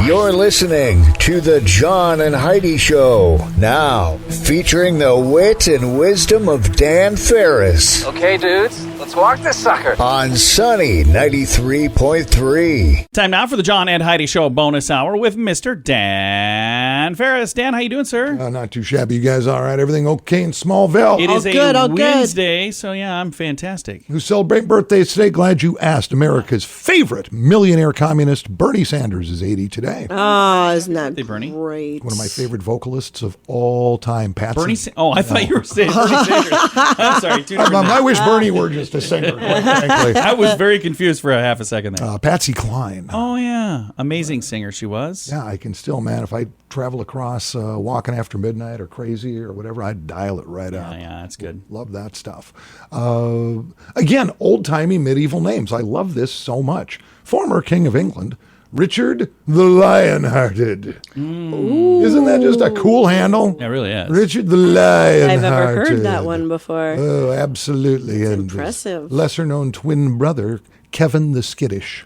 You're listening to the John and Heidi Show, now featuring the wit and wisdom of Dan Farris. Okay, dudes, let's walk this sucker. On Sunny 93.3. Time now for the John and Heidi Show bonus hour with Mr. Dan Farris. Dan, how you doing, sir? Not too shabby. You guys all right? Everything okay in Smallville? It is a Wednesday, so yeah, I'm fantastic. Who celebrate birthdays today? Glad you asked. America's favorite millionaire communist, Bernie Sanders, is 80 today. Oh, isn't that Bernie? great? One of my favorite vocalists of all time, Patsy. Bernie I thought you were saying Bernie Sanders. I'm sorry. I wish Bernie were just a singer, quite frankly. I was very confused for a half a second there. Patsy Cline. Oh, yeah. Amazing singer she was. Yeah, I can still, man, if I travel across Walking After Midnight or Crazy or whatever, I'd dial it right up. Yeah, that's good. Love that stuff. Again, old-timey medieval names. I love this so much. Former King of England, Richard the Lionhearted. Isn't that just a cool handle? It really is. Richard the Lionhearted. I've never heard that one before. Oh, absolutely. That's and impressive. Lesser-known twin brother, Kevin the Skittish.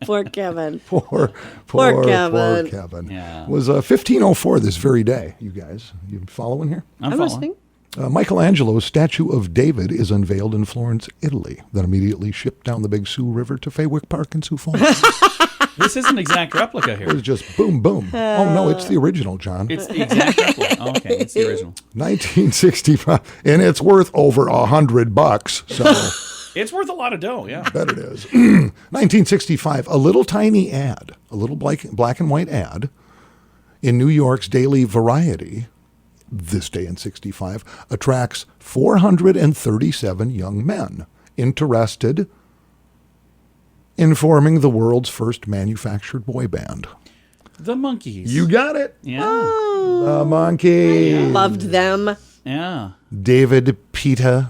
Poor Kevin. Poor Kevin. Yeah. Was 1504 this very day, you guys. You following here? I'm I'm following. listening. Michelangelo's statue of David is unveiled in Florence, Italy, then immediately shipped down the Big Sioux River to Faywick Park in Sioux Falls. This is an exact replica It here. was just boom, boom. Oh, no, it's the original, John. It's the exact replica. Oh, okay, it's the original. 1965, and it's worth over $100, so It's worth a lot of dough, yeah. bet it is. 1965, a little tiny ad, a little black and white ad in New York's Daily Variety, this day in 65, attracts 437 young men interested in forming the world's first manufactured boy band. The Monkees. You got it. Yeah. The Monkey. Loved them. Yeah. David, Peter,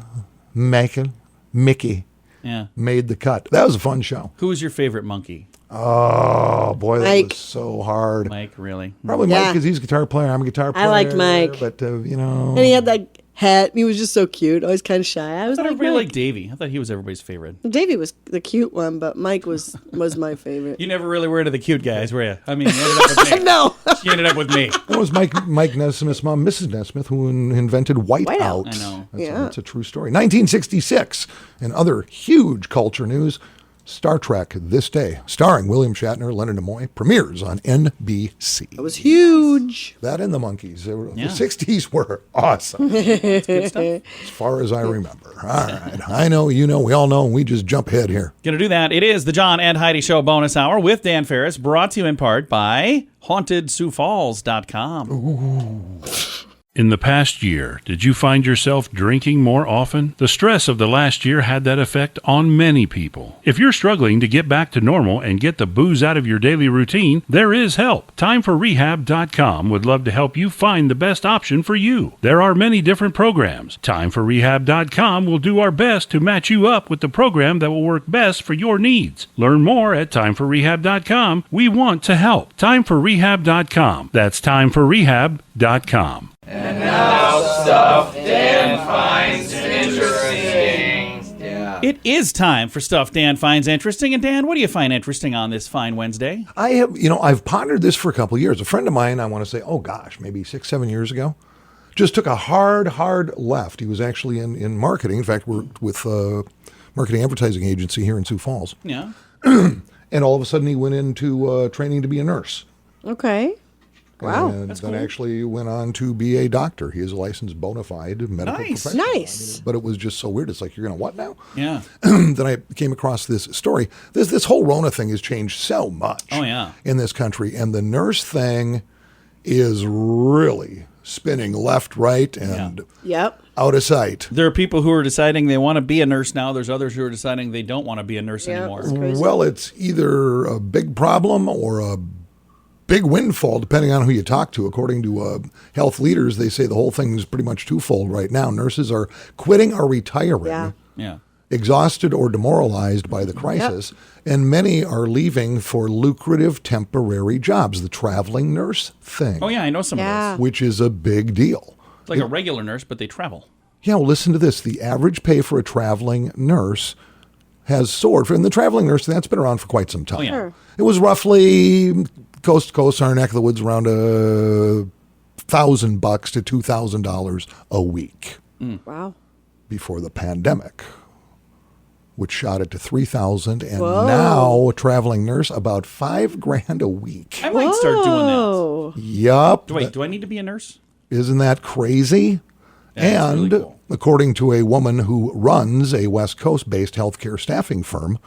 Mickey Yeah. made the cut. That was a fun show. Who was your favorite monkey? Oh, boy, that Mike. was so hard. Mike, really? Probably Yeah. Mike because he's a guitar player. I'm a guitar player. I liked Mike. But, you know. And he had that hat. He was just so cute. Always kind of shy. I I was thought like, everybody Mike. liked Davey. I thought he was everybody's favorite. Davey was the cute one, but Mike was my favorite. You never really were into the cute guys, were you? I mean, you ended up with me. No. You ended up with me. That was Mike Nesmith's mom, Mrs. Nesmith, who invented Whiteout. Whiteout. I know. That's a true story. 1966, and other huge culture news, Star Trek This Day, starring William Shatner, Leonard Nimoy, premieres on NBC. It was huge. That and the Monkees. The Yeah. 60s were awesome, Good stuff. as far as I remember. All right. I know, you know, we all know, and we just jump ahead here. Gonna do that. It is the John and Heidi Show bonus hour with Dan Farris, brought to you in part by HauntedSiouxFalls.com. In the past year, did you find yourself drinking more often? The stress of the last year had that effect on many people. If you're struggling to get back to normal and get the booze out of your daily routine, there is help. TimeForRehab.com would love to help you find the best option for you. There are many different programs. TimeForRehab.com will do our best to match you up with the program that will work best for your needs. Learn more at TimeForRehab.com. We want to help. TimeForRehab.com. That's TimeForRehab.com. It is time for stuff Dan finds interesting. And Dan, what do you find interesting on this fine Wednesday? I've pondered this for a couple of years. A friend of mine, I want to say, oh gosh, maybe 6-7 years ago, just took a hard left. He was actually in marketing. In fact, worked with a marketing advertising agency here in Sioux Falls. Yeah. And all of a sudden he went into training to be a nurse. Okay. Wow. And That's then cool. actually went on to be a doctor. He is a licensed bona fide medical Nice. professional. Nice. But it was just so weird. It's like, you're going to what now? Yeah. Then I came across this story. This whole Rona thing has changed so much Oh, yeah. in this country. And the nurse thing is really spinning left, right, and Yep. out of sight. There are people who are deciding they want to be a nurse now. There's others who are deciding they don't want to be a nurse Yeah. anymore. Crazy. Well, it's either a big problem or a big windfall, depending on who you talk to. According to health leaders, they say the whole thing is pretty much twofold right now. Nurses are quitting or retiring, Yeah. Yeah. exhausted or demoralized by the crisis, and many are leaving for lucrative temporary jobs, the traveling nurse thing, Oh, yeah, I know some Yeah. of those. which is a big deal. It's like a regular nurse, but they travel. Yeah, well, listen to this. The average pay for a traveling nurse has soared. And the traveling nurse, that's been around for quite some time. Oh, yeah. Sure. It was roughly coast to coast, our neck of the woods, around $1,000 to $2,000 a week Wow. before the pandemic, which shot it to $3,000, and Whoa. now a traveling nurse about $5,000 a week. I might start doing that. Oh. Yup. Wait, do I need to be a nurse? Isn't that crazy? That's And really cool. according to a woman who runs a West Coast-based healthcare staffing firm,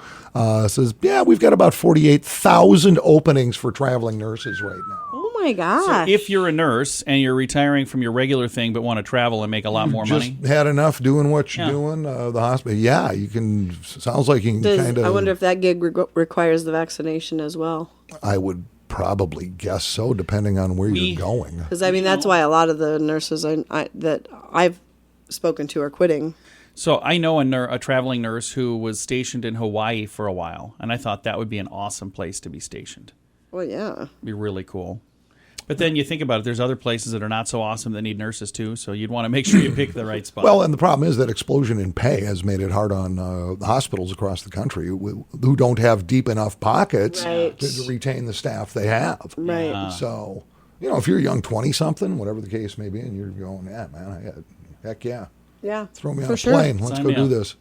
says, yeah, we've got about 48,000 openings for traveling nurses right now. Oh my gosh. If you're a nurse and you're retiring from your regular thing but want to travel and make a lot more Just money, had enough doing what you're Yeah. doing, the hospital. Yeah, you can, sounds like you can kind of. I wonder if that gig requires the vaccination as well. I would probably guess so, depending on where you're going. Because I mean, that's why a lot of the nurses that I've spoken to are quitting. So I know a traveling nurse who was stationed in Hawaii for a while, and I thought that would be an awesome place to be stationed. Well, yeah. Be really cool. But then you think about it, there's other places that are not so awesome that need nurses too, so you'd want to make sure you pick the right spot. Well, and the problem is that explosion in pay has made it hard on the hospitals across the country who don't have deep enough pockets Right. to retain the staff they have. Right. So, if you're a young 20-something, whatever the case may be, and you're going, yeah, man, heck yeah. Yeah. Throw me on for a sure. plane. Let's Sign go me do up. this.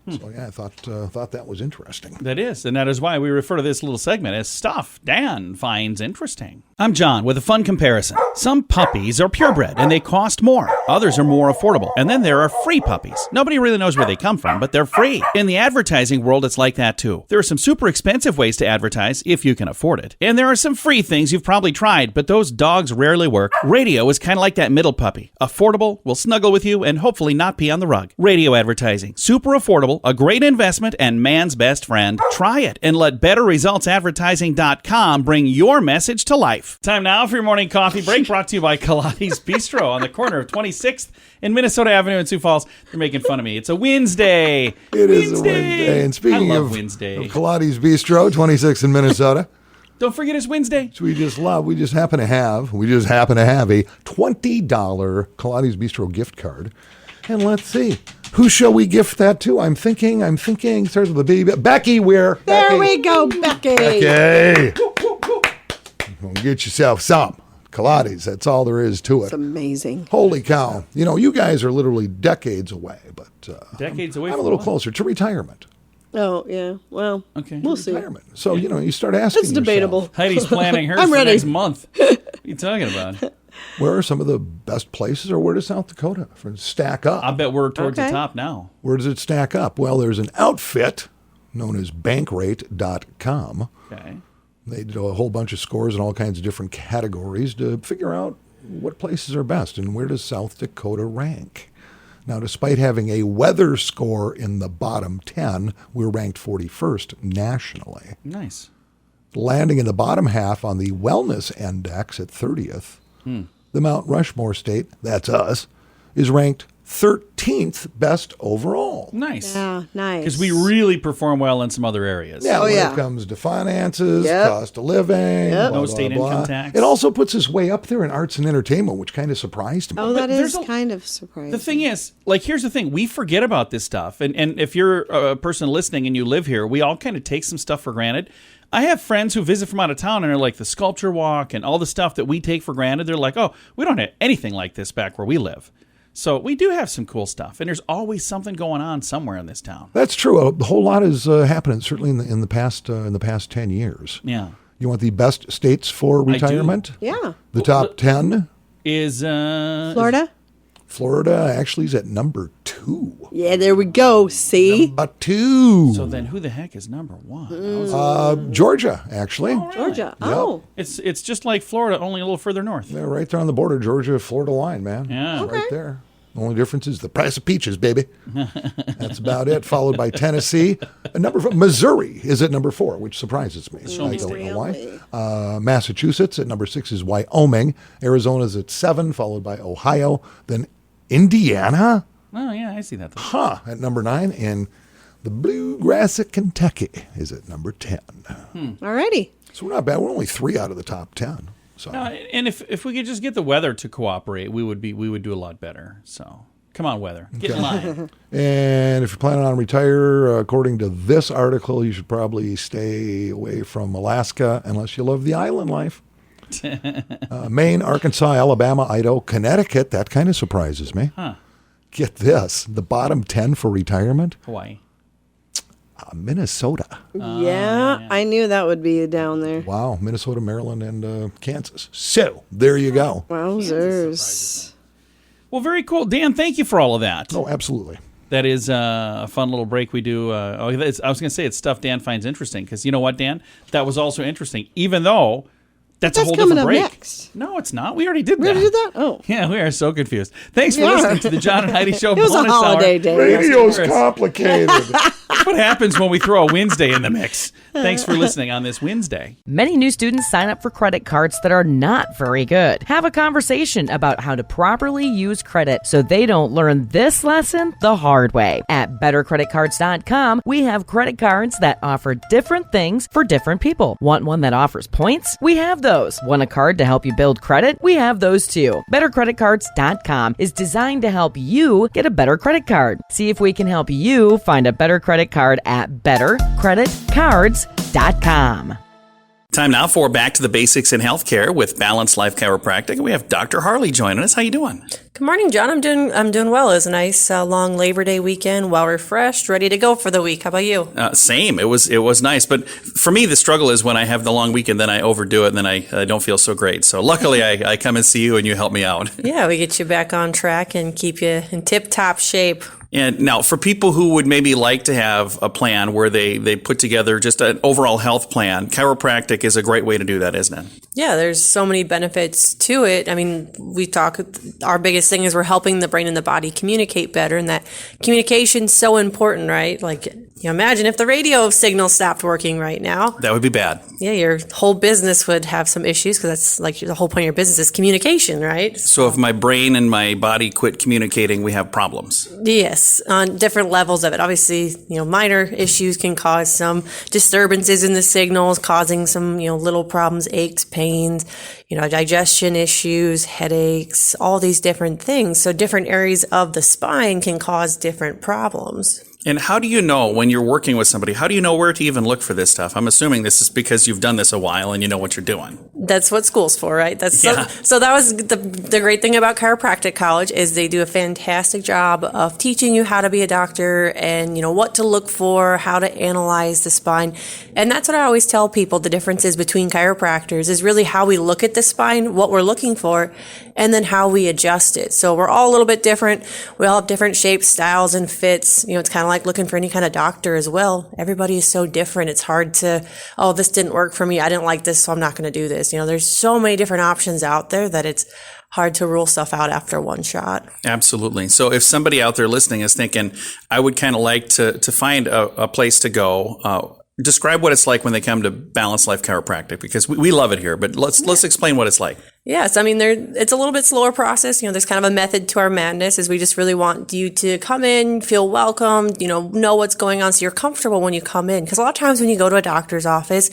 So, yeah, I thought that was interesting. That is, and that is why we refer to this little segment as Stuff Dan Finds Interesting. I'm John with a fun comparison. Some puppies are purebred and they cost more. Others are more affordable. And then there are free puppies. Nobody really knows where they come from, but they're free. In the advertising world, it's like that too. There are some super expensive ways to advertise if you can afford it. And there are some free things you've probably tried, but those dogs rarely work. Radio is kind of like that middle puppy. Affordable, will snuggle with you, and hopefully not pee on the rug. Radio advertising. Super affordable, a great investment, and man's best friend. Try it and let BetterResultsAdvertising.com bring your message to life. Time now for your morning coffee break, brought to you by Kalani's Bistro on the corner of 26th and Minnesota Avenue in Sioux Falls. They're making fun of me. It's a Wednesday. It is a Wednesday. And speaking I love of Wednesday. Kalani's Bistro, 26 in Minnesota, Don't forget it's Wednesday. which we just love. We just happen to have a $20 Kalani's Bistro gift card. And let's see. Who shall we gift that to? I'm thinking, starts with a B. Becky, where? There Becky. we go, Becky. Okay. Go get yourself some. Kalani's, that's all there is to It's it. amazing. Holy cow. You guys are literally decades away, but Decades away I'm a from little what? closer to retirement. Oh, yeah. Well, Okay. we'll see. Retirement. So, you start asking It's debatable. yourself, Heidi's planning hers I'm for ready. next month. What are you talking about? where are some of the best places, or where does South Dakota stack up? I bet we're towards the Okay. top now. Where does it stack up? Well, there's an outfit known as bankrate.com. Okay. They do a whole bunch of scores in all kinds of different categories to figure out what places are best and where does South Dakota rank. Now, despite having a weather score in the bottom 10, we're ranked 41st nationally. Nice. Landing in the bottom half on the wellness index at 30th, the Mount Rushmore state, that's us, is ranked 13th best overall. Nice. Yeah, nice. Because we really perform well in some other areas. Yeah, Oh, when yeah. it comes to finances, Yep. cost of living, Yep. blah, No blah, state blah. income tax. It also puts us way up there in arts and entertainment, which kind of surprised me. Oh, that there's is a- kind of surprising. The thing is, here's the thing. We forget about this stuff. And if you're a person listening and you live here, we all kind of take some stuff for granted. I have friends who visit from out of town and are like the sculpture walk and all the stuff that we take for granted. They're like, oh, we don't have anything like this back where we live. So we do have some cool stuff. And there's always something going on somewhere in this town. That's true. A whole lot is happening, certainly in the past 10 years. Yeah. You want the best states for retirement? Yeah. The top 10? Is Florida? Florida actually is at number 2. Yeah, there we go. See? Number 2. So then who the heck is number one? That was- Georgia, actually. Georgia. Oh. It's just like Florida, only a little further north. They're right there on the border, Georgia-Florida line, man. Yeah. Right there. The only difference is the price of peaches, baby. That's about it. Followed by Tennessee. Missouri is at number 4, which surprises me. I don't know why. Massachusetts at number 6 is Wyoming. Arizona's at 7, followed by Ohio. Then Indiana, Oh, yeah, I see that. Though. at number 9. And the bluegrass of Kentucky is at number 10. Alrighty. So we're not bad. We're only 3 out of the top 10. So And if we could just get the weather to cooperate, we would do a lot better. So Come on, weather. Get in line. And if you're planning on retire, according to this article, you should probably stay away from Alaska unless you love the island life. Maine, Arkansas, Alabama, Idaho, Connecticut. That kind of surprises me. Huh. Get this. The bottom 10 for retirement. Hawaii. Minnesota. Yeah, I knew that would be down there. Wow. Minnesota, Maryland, and Kansas. So there you go. Wowzers. Well, very cool. Dan, thank you for all of that. Oh, absolutely. That is a fun little break we do. I was going to say it's stuff Dan finds interesting because you know what, Dan? That was also interesting, even though that's a whole coming different up break. Next. No, it's not. We already did that. We already did that? Oh. Yeah, we are so confused. Thanks for We are. listening to the John and Heidi Show It was a bonus holiday hour. day. Radio's complicated. That's what happens when we throw a Wednesday in the mix. Thanks for listening on this Wednesday. Many new students sign up for credit cards that are not very good. Have a conversation about how to properly use credit so they don't learn this lesson the hard way. At bettercreditcards.com, we have credit cards that offer different things for different people. Want one that offers points? We have those. Want a card to help you build credit? We have those too. Bettercreditcards.com is designed to help you get a better credit card. See if we can help you find a better credit card at bettercreditcards.com. Time now for Back to the Basics in Healthcare with Balanced Life Chiropractic. We have Dr. Harley joining us. How you doing? Good morning, John. I'm doing well. It was a nice long Labor Day weekend, well refreshed, ready to go for the week. How about you? Same. It was nice, but for me the struggle is when I have the long weekend, then I overdo it, and then I don't feel so great. So luckily, I come and see you, and you help me out. Yeah, we get you back on track and keep you in tip-top shape. And now, for people who would maybe like to have a plan where they put together just an overall health plan, chiropractic is a great way to do that, isn't it? Yeah, there's so many benefits to it. I mean, our biggest thing is we're helping the brain and the body communicate better, and that communication's so important, right? Like, imagine if the radio signal stopped working right now. That would be bad. Yeah, your whole business would have some issues because that's like the whole point of your business is communication, right? So if my brain and my body quit communicating, we have problems. Yes, on different levels of it. Obviously, minor issues can cause some disturbances in the signals, causing some, little problems, aches, pains, digestion issues, headaches, all these different things. So different areas of the spine can cause different problems. And how do you know when you're working with somebody, how do you know where to even look for this stuff? I'm assuming this is because you've done this a while and you know what you're doing. That's what school's for, right? So that was the great thing about chiropractic college is they do a fantastic job of teaching you how to be a doctor and, what to look for, how to analyze the spine. And that's what I always tell people. The differences between chiropractors is really how we look at the spine, what we're looking for, and then how we adjust it. So we're all a little bit different. We all have different shapes, styles, and fits. It's kind of like looking for any kind of doctor as well. Everybody is so different. It's hard to, this didn't work for me. I didn't like this, so I'm not going to do this. There's so many different options out there that it's hard to rule stuff out after one shot. Absolutely. So if somebody out there listening is thinking, I would kind of like to find a place to go, describe what it's like when they come to Balanced Life Chiropractic, because we love it here, but let's explain what it's like. Yes, I mean, it's a little bit slower process. There's kind of a method to our madness is we just really want you to come in, feel welcomed, know what's going on so you're comfortable when you come in. Because a lot of times when you go to a doctor's office,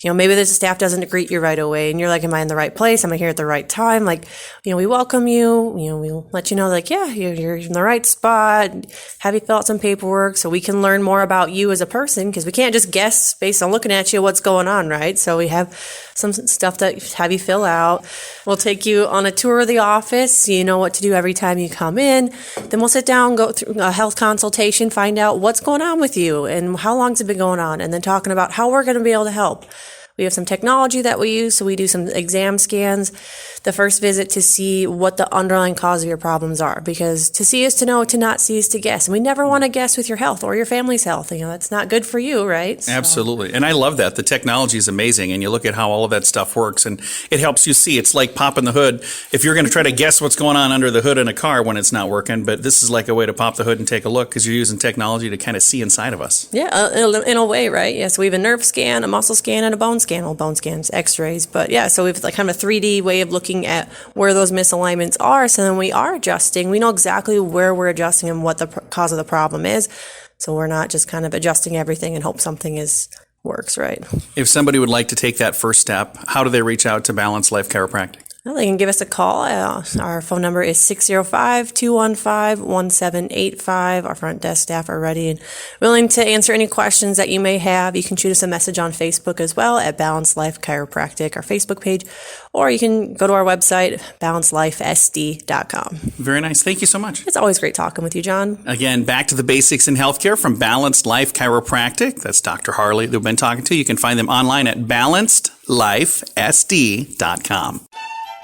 maybe the staff doesn't greet you right away and you're like, am I in the right place? Am I here at the right time? Like, we welcome you, we'll let you know like, yeah, you're in the right spot, have you fill out some paperwork so we can learn more about you as a person because we can't just guess based on looking at you what's going on, right? So we have some stuff that have you fill out. We'll take you on a tour of the office so you know what to do every time you come in. Then we'll sit down, go through a health consultation, find out what's going on with you and how long's it been going on, and then talking about how we're going to be able to help. We have some technology that we use, so we do some exam scans the first visit to see what the underlying cause of your problems are. Because to see is to know, to not see is to guess. And we never want to guess with your health or your family's health. That's not good for you, right? So. Absolutely. And I love that. The technology is amazing. And you look at how all of that stuff works and it helps you see. It's like popping the hood. If you're going to try to guess what's going on under the hood in a car when it's not working, but this is like a way to pop the hood and take a look because you're using technology to kind of see inside of us. Yeah, in a way, right? Yeah, so we have a nerve scan, a muscle scan, and a bone scan. Well, bone scans, x-rays. But yeah, so we have like kind of a 3D way of looking at where those misalignments are. So then we are adjusting. We know exactly where we're adjusting and what the cause of the problem is. So we're not just kind of adjusting everything and hope something works, right? If somebody would like to take that first step, how do they reach out to Balanced Life Chiropractic? Well, they can give us a call. Our phone number is 605-215-1785. Our front desk staff are ready and willing to answer any questions that you may have. You can shoot us a message on Facebook as well at Balanced Life Chiropractic, our Facebook page, or you can go to our website, balancelifesd.com. Very nice. Thank you so much. It's always great talking with you, John. Again, back to the basics in healthcare from Balanced Life Chiropractic. That's Dr. Harley that we've been talking to. You can find them online at balancedlifesd.com.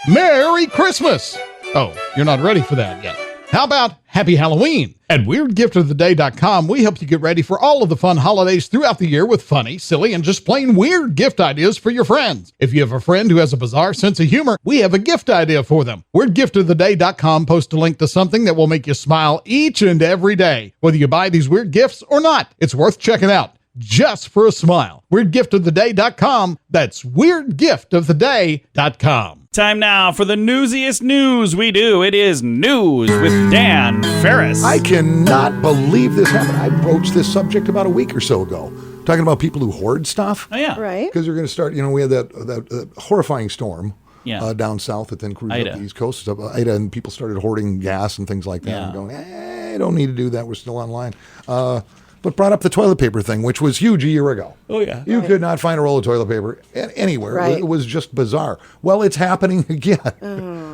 Merry Christmas! Oh, you're not ready for that yet. How about Happy Halloween? At WeirdGiftOfTheDay.com, we help you get ready for all of the fun holidays throughout the year with funny, silly, and just plain weird gift ideas for your friends. If you have a friend who has a bizarre sense of humor, we have a gift idea for them. WeirdGiftOfTheDay.com posts a link to something that will make you smile each and every day, whether you buy these weird gifts or not. It's worth checking out. Just for a smile. WeirdGiftOfTheDay.com. That's WeirdGiftOfTheDay.com. Time now for the newsiest news we do. It is News with Dan Farris. I cannot believe this happened. I broached this subject about a week or so ago, talking about people who hoard stuff. Oh, yeah. Right. Because they're going to start, we had that horrifying storm down south that then cruised Ida. up the East Coast. Ida, and people started hoarding gas and things like that. Yeah. And going, I don't need to do that. We're still online. But brought up the toilet paper thing, which was huge a year ago. Oh, yeah. You could not find a roll of toilet paper anywhere. Right. It was just bizarre. Well, it's happening again.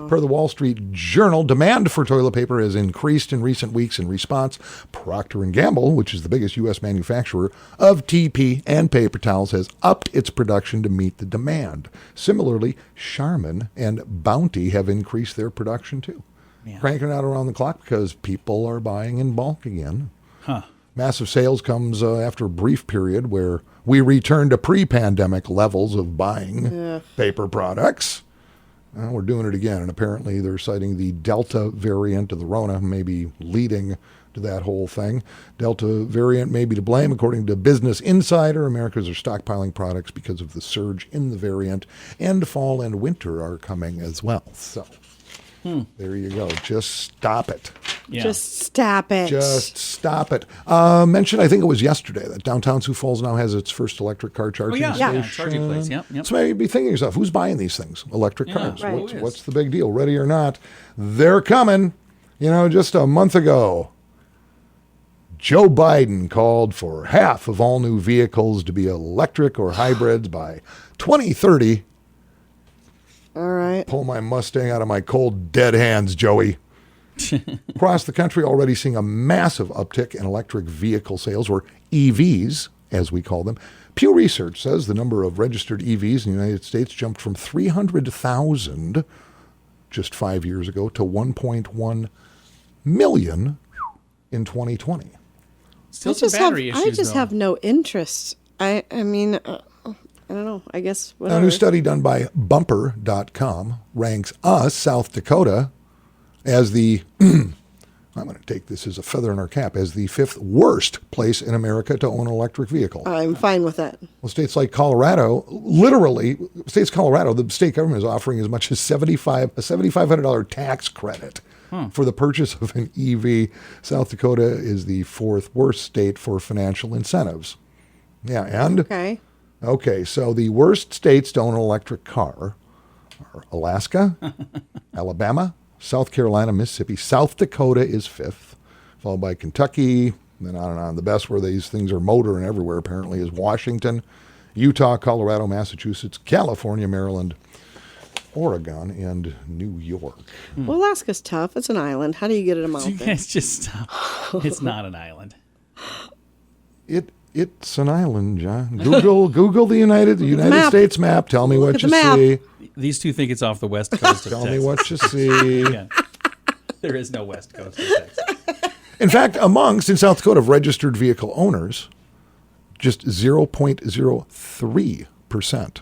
Per the Wall Street Journal, demand for toilet paper has increased in recent weeks. In response, Procter & Gamble, which is the biggest U.S. manufacturer of TP and paper towels, has upped its production to meet the demand. Similarly, Charmin and Bounty have increased their production too. Yeah. Cranking out around the clock because people are buying in bulk again. Huh. Massive sales comes after a brief period where we return to pre-pandemic levels of buying paper products. We're doing it again, and apparently they're citing the Delta variant of the Rona, maybe leading to that whole thing. Delta variant may be to blame, according to Business Insider. Americans are stockpiling products because of the surge in the variant, and fall and winter are coming as well. So there you go. Just stop it. Yeah. Just stop it. Just stop it. Mentioned, I think it was yesterday, that downtown Sioux Falls now has its first electric car charging station. Yeah, charging place. Yep. So maybe be thinking to yourself, who's buying these things? Electric cars. right. What's the big deal? Ready or not, they're coming. Just a month ago, Joe Biden called for half of all new vehicles to be electric or hybrids by 2030. All right. Pull my Mustang out of my cold, dead hands, Joey. Across the country, already seeing a massive uptick in electric vehicle sales, or EVs, as we call them. Pew Research says the number of registered EVs in the United States jumped from 300,000 just 5 years ago to 1.1 million in 2020. Still some battery issues, I just though. have no interest. I mean, I don't know. I guess whatever. A new study done by Bumper.com ranks us, South Dakota, as the, I'm going to take this as a feather in our cap, as the 5th worst place in America to own an electric vehicle. I'm fine with that. Well, states like Colorado, the state government is offering as much as a $7,500 tax credit for the purchase of an EV. South Dakota is the 4th worst state for financial incentives. Yeah, and? Okay, so the worst states to own an electric car are Alaska, Alabama, South Carolina, Mississippi. South Dakota is 5th, followed by Kentucky, and then on and on. The best where these things are motoring everywhere, apparently, is Washington, Utah, Colorado, Massachusetts, California, Maryland, Oregon, and New York. Well, Alaska's tough. It's an island. How do you get it a mountain? It's just, it's not an island. It's an island, John. Google the United States map. Tell me what you see. These two think it's off the west coast of Tell Texas. me what you see. Yeah. There is no west coast of Texas. In fact, in South Dakota, of registered vehicle owners, just 0.03%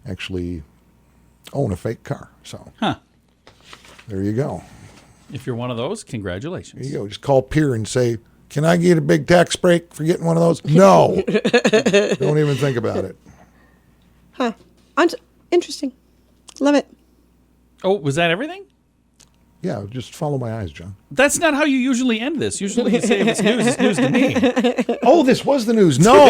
actually own a fake car. So there you go. If you're one of those, congratulations. There you go. Just call Peer and say, can I get a big tax break for getting one of those? No. Don't even think about it. Interesting. Love it. Oh, was that everything? Yeah, just follow my eyes, John. That's not how you usually end this. Usually you say if it's news to me. Oh, this was the news. No.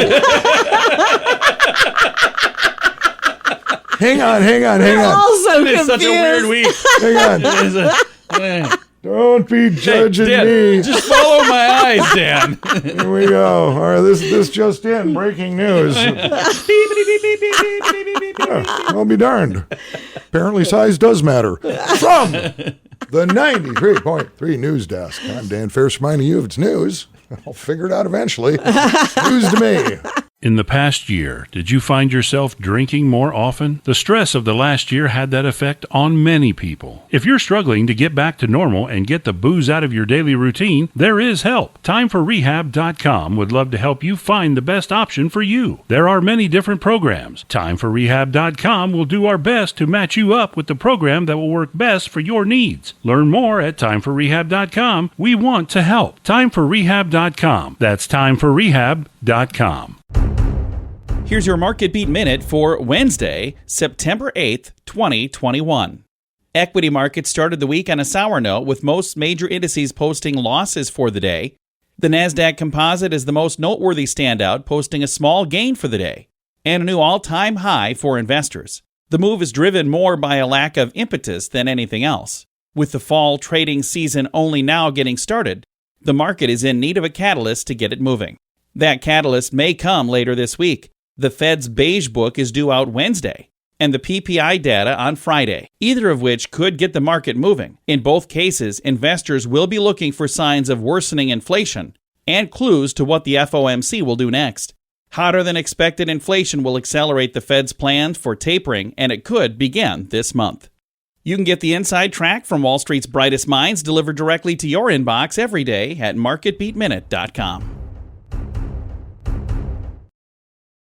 Hang on. Also It's such a weird week. Hang on. It is a- Don't be judging Dan, me. just follow my eyes, Dan. Here we go. All right, this just in. Breaking news. I'll be darned. Apparently size does matter. From the 93.3 News Desk, I'm Dan Farris reminding you if it's news, I'll figure it out eventually. News to me. In the past year, did you find yourself drinking more often? The stress of the last year had that effect on many people. If you're struggling to get back to normal and get the booze out of your daily routine, there is help. TimeForRehab.com would love to help you find the best option for you. There are many different programs. TimeForRehab.com will do our best to match you up with the program that will work best for your needs. Learn more at TimeForRehab.com. We want to help. TimeForRehab.com. That's TimeForRehab.com. Here's your Market Beat Minute for Wednesday, September 8th, 2021. Equity markets started the week on a sour note, with most major indices posting losses for the day. The NASDAQ Composite is the most noteworthy standout, posting a small gain for the day, and a new all-time high for investors. The move is driven more by a lack of impetus than anything else. With the fall trading season only now getting started, the market is in need of a catalyst to get it moving. That catalyst may come later this week. The Fed's Beige Book is due out Wednesday, and the PPI data on Friday, either of which could get the market moving. In both cases, investors will be looking for signs of worsening inflation and clues to what the FOMC will do next. Hotter than expected inflation will accelerate the Fed's plans for tapering, and it could begin this month. You can get the inside track from Wall Street's brightest minds delivered directly to your inbox every day at marketbeatminute.com.